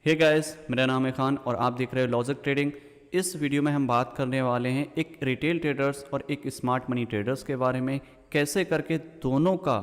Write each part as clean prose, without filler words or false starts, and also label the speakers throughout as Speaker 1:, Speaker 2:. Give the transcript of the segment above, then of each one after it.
Speaker 1: Hey guys, मेरा नाम है खान और आप देख रहे हो लॉजिक ट्रेडिंग। इस वीडियो में हम बात करने वाले हैं एक रिटेल ट्रेडर्स और एक स्मार्ट मनी ट्रेडर्स के बारे में। कैसे करके दोनों का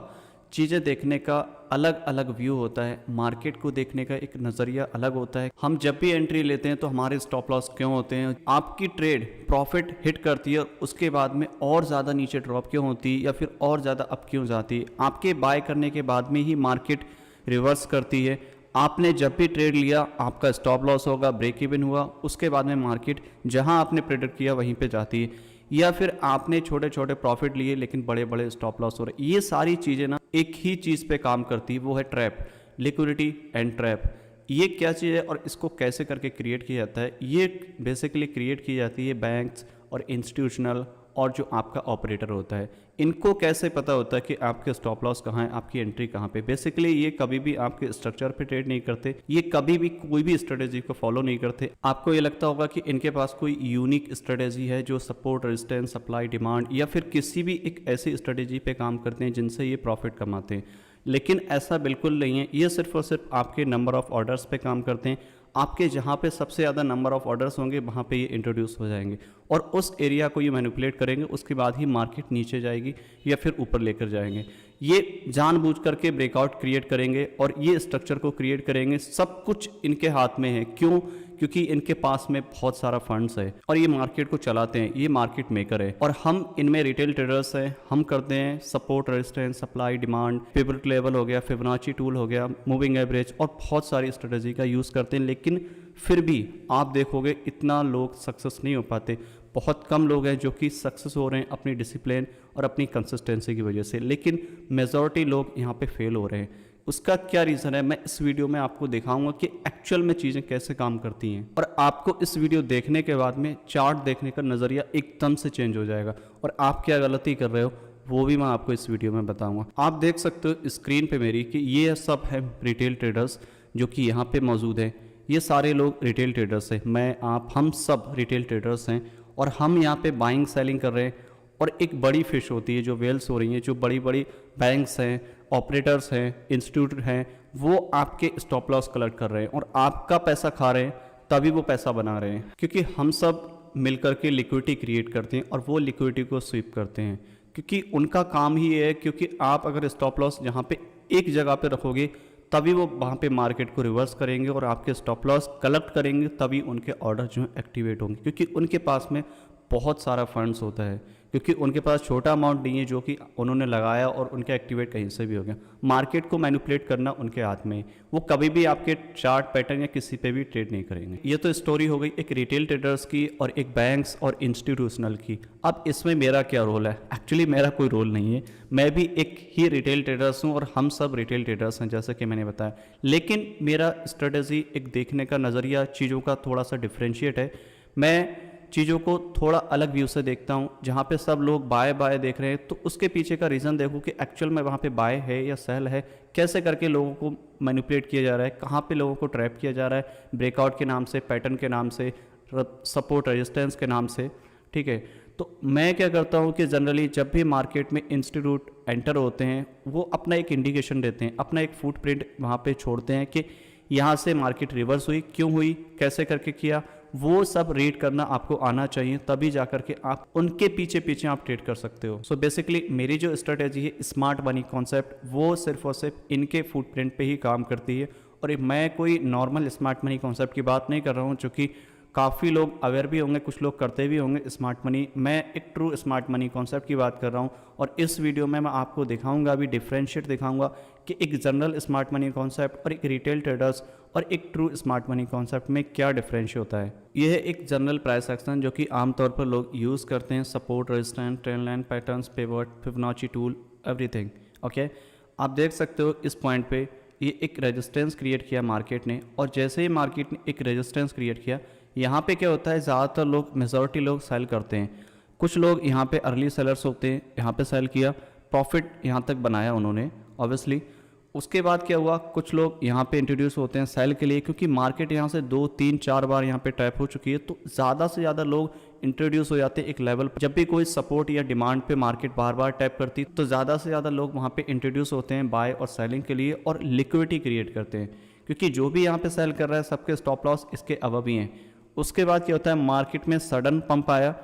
Speaker 1: चीज़ें देखने का अलग अलग व्यू होता है, मार्केट को देखने का एक नज़रिया अलग होता है। हम जब भी एंट्री लेते हैं तो हमारे स्टॉप लॉस क्यों होते हैं, आपकी ट्रेड प्रॉफिट हिट करती है उसके बाद में और ज़्यादा नीचे ड्रॉप क्यों होती है या फिर और ज़्यादा अप क्यों जाती है, आपके बाय करने के बाद में ही मार्केट रिवर्स करती है। आपने जब भी ट्रेड लिया आपका स्टॉप लॉस होगा, ब्रेक इवन हुआ, उसके बाद में मार्केट जहां आपने प्रेडिक्ट किया वहीं पे जाती है, या फिर आपने छोटे छोटे प्रॉफिट लिए लेकिन बड़े बड़े स्टॉप लॉस हो रहे। ये सारी चीज़ें ना एक ही चीज़ पे काम करती है, वो है ट्रैप, लिक्विडिटी एंड ट्रैप। ये क्या चीज़ है और इसको कैसे करके क्रिएट किया जाता है? ये बेसिकली क्रिएट की जाती है बैंक्स और इंस्टीट्यूशनल और जो आपका ऑपरेटर होता है। इनको कैसे पता होता है कि आपके स्टॉप लॉस कहाँ है, आपकी एंट्री कहाँ पे? बेसिकली ये कभी भी आपके स्ट्रक्चर पे ट्रेड नहीं करते, ये कभी भी कोई भी स्ट्रेटेजी को फॉलो नहीं करते। आपको ये लगता होगा कि इनके पास कोई यूनिक स्ट्रेटेजी है जो सपोर्ट, रेजिस्टेंस, सप्लाई, डिमांड या फिर किसी भी एक ऐसी स्ट्रेटेजी पे काम करते हैं जिनसे ये प्रॉफिट कमाते हैं, लेकिन ऐसा बिल्कुल नहीं है। ये सिर्फ और सिर्फ आपके नंबर ऑफ ऑर्डर्स पे काम करते हैं। आपके जहाँ पे सबसे ज़्यादा नंबर ऑफ ऑर्डर्स होंगे वहाँ पे ये इंट्रोड्यूस हो जाएंगे और उस एरिया को ये मैनिपुलेट करेंगे, उसके बाद ही मार्केट नीचे जाएगी या फिर ऊपर लेकर जाएंगे। ये जानबूझ करके ब्रेकआउट क्रिएट करेंगे और ये स्ट्रक्चर को क्रिएट करेंगे। सब कुछ इनके हाथ में है। क्यों? क्योंकि इनके पास में बहुत सारा फंड्स है और ये मार्केट को चलाते हैं, ये मार्केट मेकर है और हम इनमें रिटेल ट्रेडर्स हैं। हम करते हैं support, resistance, supply, demand, pivot level हो गया, फिबोनाची टूल हो गया, मूविंग एवरेज और बहुत सारी स्ट्रेटेजी का यूज़ करते हैं। लेकिन फिर भी आप देखोगे इतना लोग सक्सेस नहीं हो पाते। बहुत कम लोग हैं जो कि सक्सेस हो रहे हैं अपनी डिसिप्लिन और अपनी कंसिस्टेंसी की वजह से, लेकिन मेजॉरिटी लोग यहाँ पे फेल हो रहे हैं। उसका क्या रीज़न है, मैं इस वीडियो में आपको दिखाऊंगा कि एक्चुअल में चीज़ें कैसे काम करती हैं और आपको इस वीडियो देखने के बाद में चार्ट देखने का नज़रिया एकदम से चेंज हो जाएगा और आप क्या गलती कर रहे हो वो भी मैं आपको इस वीडियो में बताऊंगा। आप देख सकते हो स्क्रीन पे मेरी कि ये सब है रिटेल ट्रेडर्स जो कि यहाँ पे मौजूद हैं। ये सारे लोग रिटेल ट्रेडर्स हैं, मैं, आप, हम सब रिटेल ट्रेडर्स हैं और हम यहाँ पे बाइंग सेलिंग कर रहे हैं। और एक बड़ी फिश होती है जो वेल्स हो रही हैं, जो बड़ी बड़ी बैंक्स हैं, ऑपरेटर्स हैं, इंस्टीट्यूट हैं, वो आपके स्टॉप लॉस कलेक्ट कर रहे हैं और आपका पैसा खा रहे हैं, तभी वो पैसा बना रहे हैं। क्योंकि हम सब मिलकर के लिक्विडिटी क्रिएट करते हैं और वो लिक्विडिटी को स्वीप करते हैं, क्योंकि उनका काम ही है। क्योंकि आप अगर स्टॉप लॉस जहाँ पे एक जगह पे रखोगे तभी वो वहाँ पे मार्केट को रिवर्स करेंगे और आपके स्टॉप लॉस कलेक्ट करेंगे, तभी उनके ऑर्डर जो है एक्टिवेट होंगे। क्योंकि उनके पास में बहुत सारा फंड्स होता है, क्योंकि उनके पास छोटा अमाउंट नहीं है जो कि उन्होंने लगाया और उनका एक्टिवेट कहीं से भी हो गया। मार्केट को मैनिपुलेट करना उनके हाथ में है, वो कभी भी आपके चार्ट पैटर्न या किसी पे भी ट्रेड नहीं करेंगे। ये तो स्टोरी हो गई एक रिटेल ट्रेडर्स की और एक बैंक्स और इंस्टीट्यूशनल की। अब इसमें मेरा क्या रोल है? एक्चुअली मेरा कोई रोल नहीं है, मैं भी एक ही रिटेल ट्रेडर्स हूँ और हम सब रिटेल ट्रेडर्स हैं जैसे कि मैंने बताया। लेकिन मेरा स्ट्रेटेजी, एक देखने का नज़रिया चीज़ों का थोड़ा सा डिफ्रेंशिएट है। मैं चीज़ों को थोड़ा अलग व्यू से देखता हूँ। जहाँ पे सब लोग बाय बाय देख रहे हैं तो उसके पीछे का रीज़न देखूँ कि एक्चुअल में वहाँ पे बाय है या सेल है, कैसे करके लोगों को मैनिपुलेट किया जा रहा है, कहाँ पे लोगों को ट्रैप किया जा रहा है, ब्रेकआउट के नाम से, पैटर्न के नाम से, सपोर्ट रेजिस्टेंस के नाम से। ठीक है, तो मैं क्या करता हूँ कि जनरली जब भी मार्केट में इंस्टीट्यूट एंटर होते हैं वो अपना एक इंडिकेशन देते हैं, अपना एक फुटप्रिंट वहाँ पे छोड़ते हैं कि यहाँ से मार्केट रिवर्स हुई, क्यों हुई, कैसे करके किया, वो सब रीड करना आपको आना चाहिए, तभी जाकर के आप उनके पीछे पीछे आप ट्रेड कर सकते हो। सो बेसिकली मेरी जो स्ट्रेटेजी है स्मार्ट मनी कॉन्सेप्ट, वो सिर्फ और सिर्फ इनके फुटप्रिंट पे ही काम करती है। और मैं कोई नॉर्मल स्मार्ट मनी कॉन्सेप्ट की बात नहीं कर रहा हूँ, चूँकि काफ़ी लोग अवेयर भी होंगे, कुछ लोग करते भी होंगे स्मार्ट मनी। मैं एक ट्रू स्मार्ट मनी कॉन्सेप्ट की बात कर रहा हूँ और इस वीडियो में मैं आपको दिखाऊंगा, अभी डिफरेंशिएट दिखाऊंगा कि एक जनरल स्मार्ट मनी कॉन्सेप्ट और एक रिटेल ट्रेडर्स और एक ट्रू स्मार्ट मनी कॉन्सेप्ट में क्या डिफरेंशिएट होता है। यह है एक जनरल प्राइस एक्शन जो कि आमतौर पर लोग यूज़ करते हैं, support, resistance, trend line, patterns, pivot, Fibonacci tool, everything. Okay, आप देख सकते हो इस पॉइंट पे ये एक रेजिस्टेंस क्रिएट किया मार्केट ने, और जैसे ही मार्केट ने एक रेजिस्टेंस क्रिएट किया, यहाँ पे क्या होता है, ज़्यादातर लोग, मेजॉरिटी लोग सेल करते हैं। कुछ लोग यहाँ पे अर्ली सेलर्स होते हैं, यहाँ पे सेल किया, प्रॉफिट यहाँ तक बनाया उन्होंने ऑब्वियसली। उसके बाद क्या हुआ, कुछ लोग यहाँ पे इंट्रोड्यूस होते हैं सेल के लिए, क्योंकि मार्केट यहाँ से 2, 3, 4 बार यहाँ पे टैप हो चुकी है, तो ज़्यादा से ज़्यादा लोग इंट्रोड्यूस हो जाते हैं एक लेवल पर। जब भी कोई सपोर्ट या डिमांड पे मार्केट बार बार टैप करती तो ज़्यादा से ज़्यादा लोग वहाँ पे इंट्रोड्यूस होते हैं बाय और सेलिंग के लिए और लिक्विडिटी क्रिएट करते हैं। क्योंकि जो भी यहाँ पे सेल कर रहा है सबके स्टॉप लॉस इसके अबव ही हैं। उसके बाद क्या होता है, मार्केट में सडन पंप आया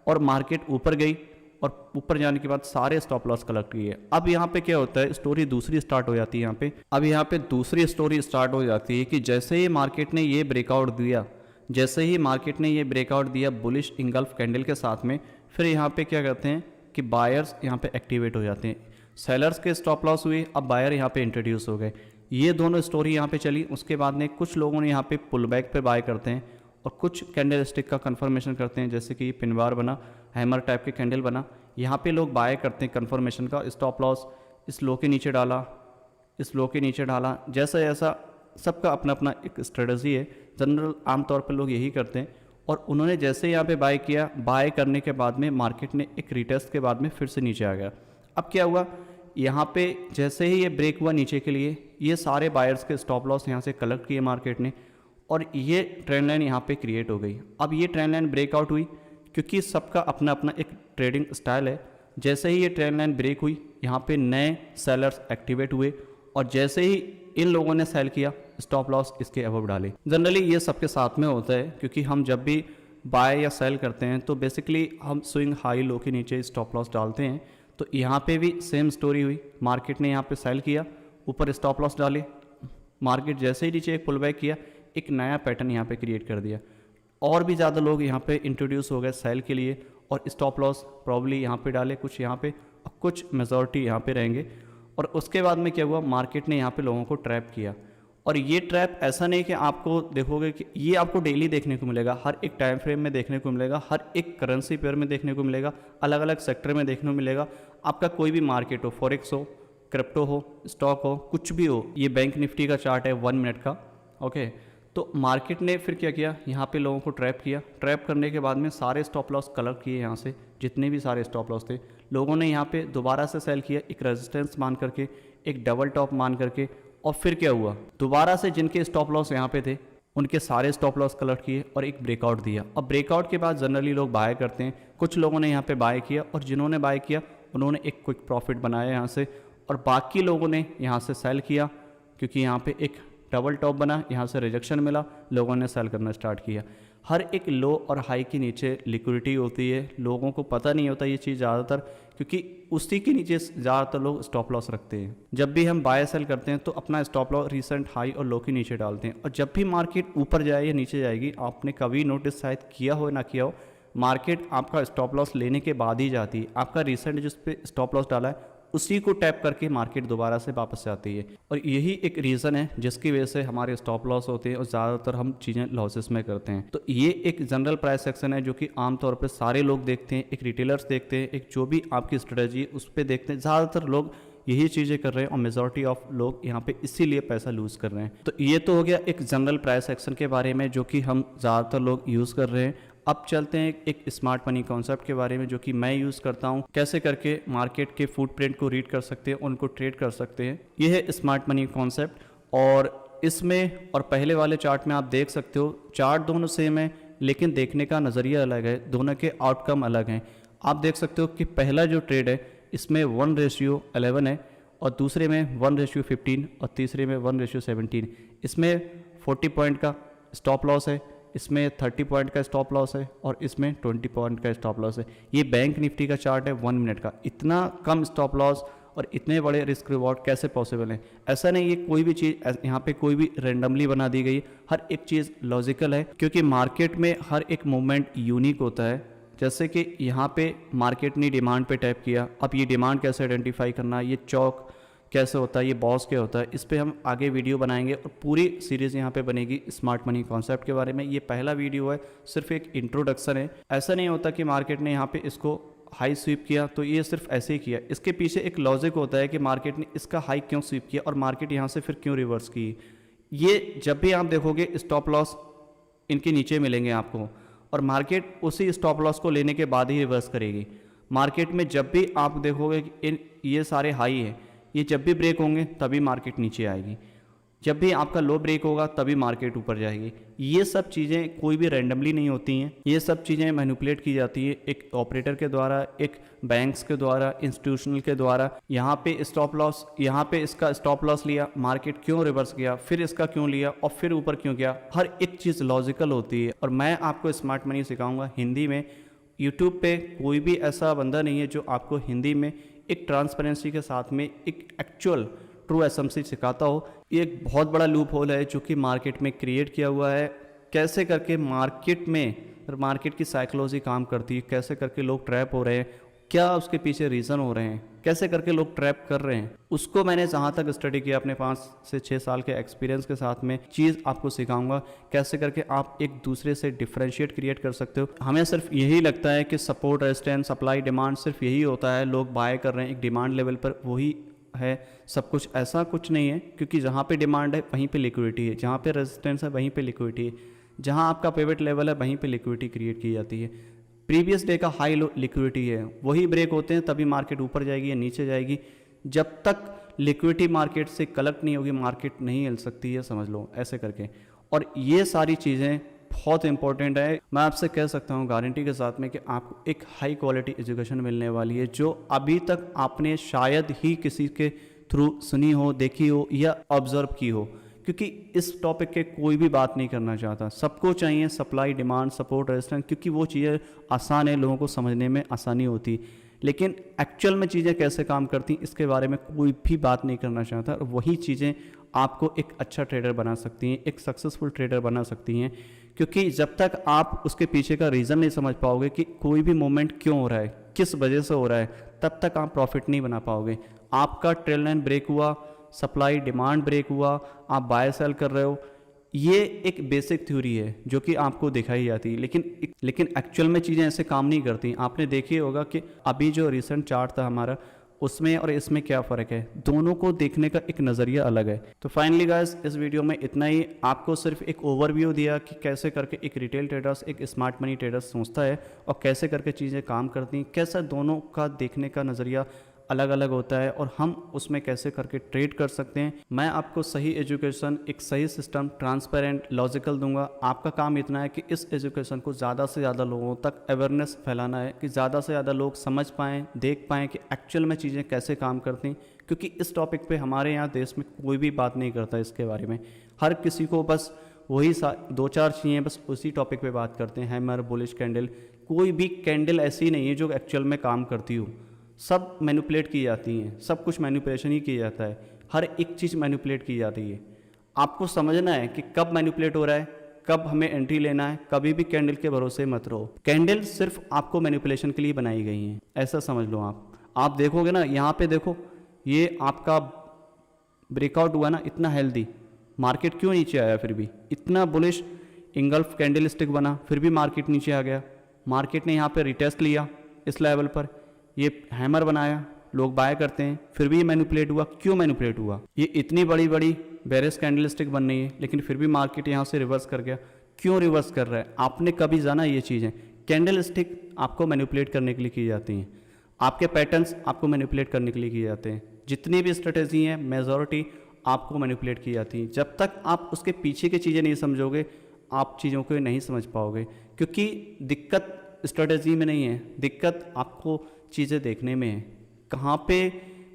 Speaker 1: और मार्केट ऊपर गई और ऊपर जाने के बाद सारे स्टॉप लॉस कलेक्ट किए। अब यहाँ पे क्या होता है, स्टोरी दूसरी स्टार्ट हो जाती है यहाँ पे। अब यहाँ पे दूसरी स्टोरी स्टार्ट हो जाती है कि जैसे ही मार्केट ने ये ब्रेकआउट दिया, जैसे ही मार्केट ने ये ब्रेकआउट दिया बुलिश इंगल्फ कैंडल के साथ में, फिर यहाँ पे क्या करते हैं कि बायर्स यहाँ पे एक्टिवेट हो जाते हैं। सेलर्स के स्टॉप लॉस हुए, अब बायर यहाँ पे इंट्रोड्यूस हो गए। ये दोनों स्टोरी यहाँ पे चली। उसके बाद में कुछ लोगों ने यहाँ पे पुल बैक पे बाय करते हैं और कुछ कैंडल स्टिक का कंफर्मेशन करते हैं, जैसे कि पिन बार बना, हैमर टाइप के कैंडल बना, यहाँ पे लोग बाय करते हैं कंफर्मेशन का। स्टॉप लॉस इस लो के नीचे डाला, इस लो के नीचे डाला, जैसा जैसा सबका अपना अपना एक स्ट्रेटजी है। जनरल आमतौर पर लोग यही करते हैं। और उन्होंने जैसे यहाँ पे बाय किया, बाय करने के बाद में मार्केट ने एक रिटेस्ट के बाद में फिर से नीचे आ गया। अब क्या हुआ, यहाँ पे जैसे ही ये ब्रेक हुआ नीचे के लिए, ये सारे बायर्स के स्टॉप लॉस यहाँ से कलेक्ट किए मार्केट ने और ये ट्रेंड लाइन यहाँ पे क्रिएट हो गई। अब ये ट्रेंड लाइन ब्रेकआउट हुई क्योंकि सबका अपना अपना एक ट्रेडिंग स्टाइल है। जैसे ही ये ट्रेंड लाइन ब्रेक हुई, यहाँ पे नए सेलर्स एक्टिवेट हुए और जैसे ही इन लोगों ने सेल किया, स्टॉप लॉस इसके अबव डाले। जनरली ये सबके साथ में होता है क्योंकि हम जब भी बाय या सेल करते हैं तो बेसिकली हम स्विंग हाई लो के नीचे स्टॉप लॉस डालते हैं। तो यहाँ पे भी सेम स्टोरी हुई। मार्केट ने यहाँ पे सेल किया, ऊपर स्टॉप लॉस डाले, मार्केट जैसे ही नीचे एक पुल बैक किया, एक नया पैटर्न यहाँ पे क्रिएट कर दिया। और भी ज़्यादा लोग यहाँ पे इंट्रोड्यूस हो गए सेल के लिए और स्टॉप लॉस प्रॉब्ली यहाँ पे डाले, कुछ यहाँ पे और कुछ मेजॉरिटी यहाँ पे रहेंगे। और उसके बाद में क्या हुआ, मार्केट ने यहाँ पे लोगों को ट्रैप किया। और ये ट्रैप ऐसा नहीं कि आपको देखोगे कि ये आपको डेली देखने को मिलेगा, हर एक टाइम फ्रेम में देखने को मिलेगा, हर एक करेंसी पेयर में देखने को मिलेगा, अलग अलग सेक्टर में देखने को मिलेगा। आपका कोई भी मार्केट हो, फॉरेक्स हो, क्रिप्टो हो, स्टॉक हो, कुछ भी हो, ये बैंक निफ्टी का चार्ट है 1 मिनट का। ओके, तो मार्केट ने फिर क्या किया, यहाँ पे लोगों को ट्रैप किया। ट्रैप करने के बाद में सारे स्टॉप लॉस कलेक्ट किए यहाँ से, जितने भी सारे स्टॉप लॉस थे लोगों ने यहाँ पे दोबारा से सेल किया, एक रेजिस्टेंस मान करके, एक डबल टॉप मान करके। और फिर क्या हुआ, दोबारा से जिनके स्टॉप लॉस यहाँ पे थे उनके सारे स्टॉप लॉस कलेक्ट किए और एक ब्रेकआउट दिया। अब ब्रेकआउट के बाद जनरली लोग बाय करते हैं। कुछ लोगों ने यहाँ पे बाय किया और जिन्होंने बाय किया उन्होंने एक क्विक प्रॉफिट बनाया यहाँ से, और बाकी लोगों ने यहाँ से सेल किया क्योंकि यहाँ पे एक डबल टॉप बना, यहाँ से रिजेक्शन मिला, लोगों ने सेल करना स्टार्ट किया। हर एक लो और हाई के नीचे लिक्विडिटी होती है, लोगों को पता नहीं होता ये चीज़ ज़्यादातर, क्योंकि उसी के नीचे ज़्यादातर लोग स्टॉप लॉस रखते हैं। जब भी हम बाय सेल करते हैं तो अपना स्टॉप लॉस रिसेंट हाई और लो के नीचे डालते हैं। और जब भी मार्केट ऊपर जाए या नीचे जाएगी, आपने कभी नोटिस शायद किया हो ना किया हो, मार्केट आपका स्टॉप लॉस लेने के बाद ही जाती है। आपका रिसेंट जिस पे स्टॉप लॉस डाला है उसी को टैप करके मार्केट दोबारा से वापस आती है। और यही एक रीज़न है जिसकी वजह से हमारे स्टॉप लॉस होते हैं और ज़्यादातर हम चीज़ें लॉसेस में करते हैं। तो ये एक जनरल प्राइस एक्शन है जो कि आमतौर पर सारे लोग देखते हैं, एक रिटेलर्स देखते हैं, एक जो भी आपकी स्ट्रेटजी उस पर देखते हैं। ज़्यादातर लोग यही चीज़ें कर रहे हैं और मेजॉरिटी ऑफ लोग यहाँ पे इसीलिए पैसा लूज़ कर रहे हैं। तो ये तो हो गया एक जनरल प्राइस एक्शन के बारे में जो कि हम ज़्यादातर लोग यूज़ कर रहे हैं। अब चलते हैं एक स्मार्ट मनी कॉन्सेप्ट के बारे में जो कि मैं यूज़ करता हूँ, कैसे करके मार्केट के फुटप्रिंट को रीड कर सकते हैं, उनको ट्रेड कर सकते हैं। ये है स्मार्ट मनी कॉन्सेप्ट। और इसमें और पहले वाले चार्ट में आप देख सकते हो, चार्ट दोनों सेम है लेकिन देखने का नज़रिया अलग है, दोनों के आउटकम अलग हैं। आप देख सकते हो कि पहला जो ट्रेड है इसमें 1:11 है और दूसरे में 1:15 और तीसरे में 1:17। इसमें 40 पॉइंट का स्टॉप लॉस है, इसमें 30 पॉइंट का स्टॉप लॉस है और इसमें 20 पॉइंट का स्टॉप लॉस है। ये बैंक निफ्टी का चार्ट है 1 मिनट का। इतना कम स्टॉप लॉस और इतने बड़े रिस्क रिवॉर्ड कैसे पॉसिबल है? ऐसा नहीं, ये कोई भी चीज़ यहाँ पे कोई भी रेंडमली बना दी गई, हर एक चीज़ लॉजिकल है क्योंकि मार्केट में हर एक मूवमेंट यूनिक होता है। जैसे कि यहाँ पे मार्केट ने डिमांड पे टैप किया, अब ये डिमांड कैसे आइडेंटिफाई करना, ये चौक कैसे होता है, ये बॉस क्या होता है, इस पे हम आगे वीडियो बनाएंगे और पूरी सीरीज़ यहाँ पे बनेगी स्मार्ट मनी कॉन्सेप्ट के बारे में। ये पहला वीडियो है, सिर्फ एक इंट्रोडक्शन है। ऐसा नहीं होता कि मार्केट ने यहाँ पे इसको हाई स्वीप किया तो ये सिर्फ ऐसे ही किया, इसके पीछे एक लॉजिक होता है कि मार्केट ने इसका हाई क्यों स्वीप किया और मार्केट यहाँ से फिर क्यों रिवर्स की। ये जब भी आप देखोगे स्टॉप लॉस इनके नीचे मिलेंगे आपको और मार्केट उसी स्टॉप लॉस को लेने के बाद ही रिवर्स करेगी। मार्केट में जब भी आप देखोगे कि ये सारे हाई है, ये जब भी ब्रेक होंगे तभी मार्केट नीचे आएगी। जब भी आपका लो ब्रेक होगा तभी मार्केट ऊपर जाएगी। ये सब चीज़ें कोई भी रैंडमली नहीं होती हैं, ये सब चीज़ें मैनिपुलेट की जाती है एक ऑपरेटर के द्वारा, एक बैंक्स के द्वारा, इंस्टीट्यूशनल के द्वारा। यहाँ पे स्टॉप लॉस, यहाँ पे इसका स्टॉप लॉस लिया, मार्केट क्यों रिवर्स गया, फिर इसका क्यों लिया और फिर ऊपर क्यों गया, हर एक चीज़ लॉजिकल होती है। और मैं आपको स्मार्ट मनी सिखाऊंगा हिंदी में। यूट्यूब पे कोई भी ऐसा बंदा नहीं है जो आपको हिंदी में एक ट्रांसपेरेंसी के साथ में एक एक्चुअल ट्रू एसएमसी सिखाता हो। ये एक बहुत बड़ा लूप होल है जो कि मार्केट में क्रिएट किया हुआ है। कैसे करके मार्केट में, मार्केट की साइकोलॉजी काम करती है, कैसे करके लोग ट्रैप हो रहे हैं, क्या उसके पीछे रीज़न हो रहे हैं, कैसे करके लोग ट्रैप कर रहे हैं, उसको मैंने जहाँ तक स्टडी किया अपने 5 से 6 साल के एक्सपीरियंस के साथ में चीज़ आपको सिखाऊंगा। कैसे करके आप एक दूसरे से डिफरेंशिएट क्रिएट कर सकते हो। हमें सिर्फ यही लगता है कि सपोर्ट, रेजिस्टेंस, सप्लाई, डिमांड सिर्फ यही होता है, लोग बाय कर रहे हैं एक डिमांड लेवल पर, वही है सब कुछ। ऐसा कुछ नहीं है, क्योंकि जहाँ पे डिमांड है वहीं पे लिक्विडिटी है, जहाँ पे रेजिस्टेंस है वहीं पे लिक्विडिटी है, जहाँ आपका पिवट लेवल है वहीं पे लिक्विडिटी क्रिएट की जाती है। प्रीवियस डे का हाई लिक्विडिटी है, वही ब्रेक होते हैं तभी मार्केट ऊपर जाएगी या नीचे जाएगी। जब तक लिक्विडिटी मार्केट से कलेक्ट नहीं होगी मार्केट नहीं हिल सकती है, समझ लो ऐसे करके। और ये सारी चीज़ें बहुत इंपॉर्टेंट है। मैं आपसे कह सकता हूँ गारंटी के साथ में कि आपको एक हाई क्वालिटी एजुकेशन मिलने वाली है जो अभी तक आपने शायद ही किसी के थ्रू सुनी हो, देखी हो या ऑब्जर्व की हो। क्योंकि इस टॉपिक के कोई भी बात नहीं करना चाहता, सबको चाहिए सप्लाई, डिमांड, सपोर्ट, रेजिस्टेंस, क्योंकि वो चीज़ें आसान है, लोगों को समझने में आसानी होती। लेकिन एक्चुअल में चीज़ें कैसे काम करती इसके बारे में कोई भी बात नहीं करना चाहता। और वही चीज़ें आपको एक अच्छा ट्रेडर बना सकती हैं, एक सक्सेसफुल ट्रेडर बना सकती हैं। क्योंकि जब तक आप उसके पीछे का रीज़न नहीं समझ पाओगे कि कोई भी मूवमेंट क्यों हो रहा है, किस वजह से हो रहा है, तब तक आप प्रॉफिट नहीं बना पाओगे। आपका ट्रेल लाइन ब्रेक हुआ, सप्लाई डिमांड ब्रेक हुआ, आप बाय सेल कर रहे हो, ये एक बेसिक थ्योरी है जो कि आपको दिखाई जाती है। लेकिन एक्चुअल में चीज़ें ऐसे काम नहीं करती। आपने देखी होगा कि अभी जो रिसेंट चार्ट था हमारा, उसमें और इसमें क्या फ़र्क है, दोनों को देखने का एक नज़रिया अलग है। तो फाइनली गाइस, इस वीडियो में इतना ही। आपको सिर्फ एक ओवरव्यू दिया कि कैसे करके एक रिटेल ट्रेडर्स, एक स्मार्ट मनी ट्रेडर्स सोचता है और कैसे करके चीज़ें काम करती हैं, कैसा दोनों का देखने का नज़रिया अलग अलग होता है और हम उसमें कैसे करके ट्रेड कर सकते हैं। मैं आपको सही एजुकेशन, एक सही सिस्टम, ट्रांसपेरेंट, लॉजिकल दूंगा। आपका काम इतना है कि इस एजुकेशन को ज़्यादा से ज़्यादा लोगों तक अवेयरनेस फैलाना है, कि ज़्यादा से ज़्यादा लोग समझ पाएँ, देख पाएँ कि एक्चुअल में चीज़ें कैसे काम करती हैं। क्योंकि इस टॉपिक पे हमारे यहाँ देश में कोई भी बात नहीं करता इसके बारे में। हर किसी को बस वही 2-4 चीज़ें बस उसी टॉपिक पे बात करते हैं, हैमर, बुलिश कैंडल। कोई भी कैंडल ऐसी नहीं है जो एक्चुअल में काम करती हो। सब मैनिपुलेट की जाती हैं, सब कुछ मैनिपुलेशन ही किया जाता है, हर एक चीज़ मैनिपुलेट की जाती है। आपको समझना है कि कब मैनिपुलेट हो रहा है, कब हमें एंट्री लेना है। कभी भी कैंडल के भरोसे मत रहो। कैंडल सिर्फ आपको मैनिपुलेशन के लिए बनाई गई हैं, ऐसा समझ लो। आप देखोगे ना, यहाँ पे देखो, ये आपका ब्रेकआउट हुआ ना, इतना हेल्दी, मार्केट क्यों नीचे आया, फिर भी इतना बुलिश इंगल्फ कैंडल स्टिक बना, फिर भी मार्केट नीचे आ गया। मार्केट ने यहाँ पे रिटेस्ट लिया इस लेवल पर, ये हैमर बनाया, लोग बाय करते हैं, फिर भी ये मैनिपुलेट हुआ। क्यों मैनिपुलेट हुआ? ये इतनी बड़ी बड़ी बेरिश कैंडल स्टिक बन रही है, लेकिन फिर भी मार्केट यहाँ से रिवर्स कर गया। क्यों रिवर्स कर रहा है? आपने कभी जाना ये चीज़ें? कैंडल स्टिक आपको मैनिपुलेट करने के लिए की जाती हैं, आपके पैटर्न्स आपको मैनिपुलेट करने के लिए किए जाते हैं। जितनी भी स्ट्रेटेजी हैं, मेजॉरिटी आपको मैनिपुलेट की जाती हैं। जब तक आप उसके पीछे की चीज़ें नहीं समझोगे, आप चीज़ों को नहीं समझ पाओगे। क्योंकि दिक्कत स्ट्रेटेजी में नहीं है, दिक्कत आपको चीज़ें देखने में है। कहाँ पे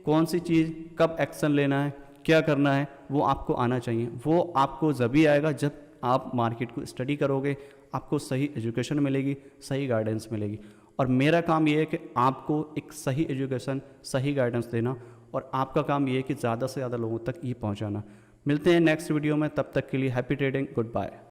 Speaker 1: कौन सी चीज़ कब एक्शन लेना है, क्या करना है, वो आपको आना चाहिए। वो आपको जभी आएगा जब आप मार्केट को स्टडी करोगे, आपको सही एजुकेशन मिलेगी, सही गाइडेंस मिलेगी। और मेरा काम ये है कि आपको एक सही एजुकेशन, सही गाइडेंस देना, और आपका काम ये है कि ज़्यादा से ज़्यादा लोगों तक ये पहुँचाना। मिलते हैं नेक्स्ट वीडियो में, तब तक के लिए हैप्पी ट्रेडिंग, गुड बाय।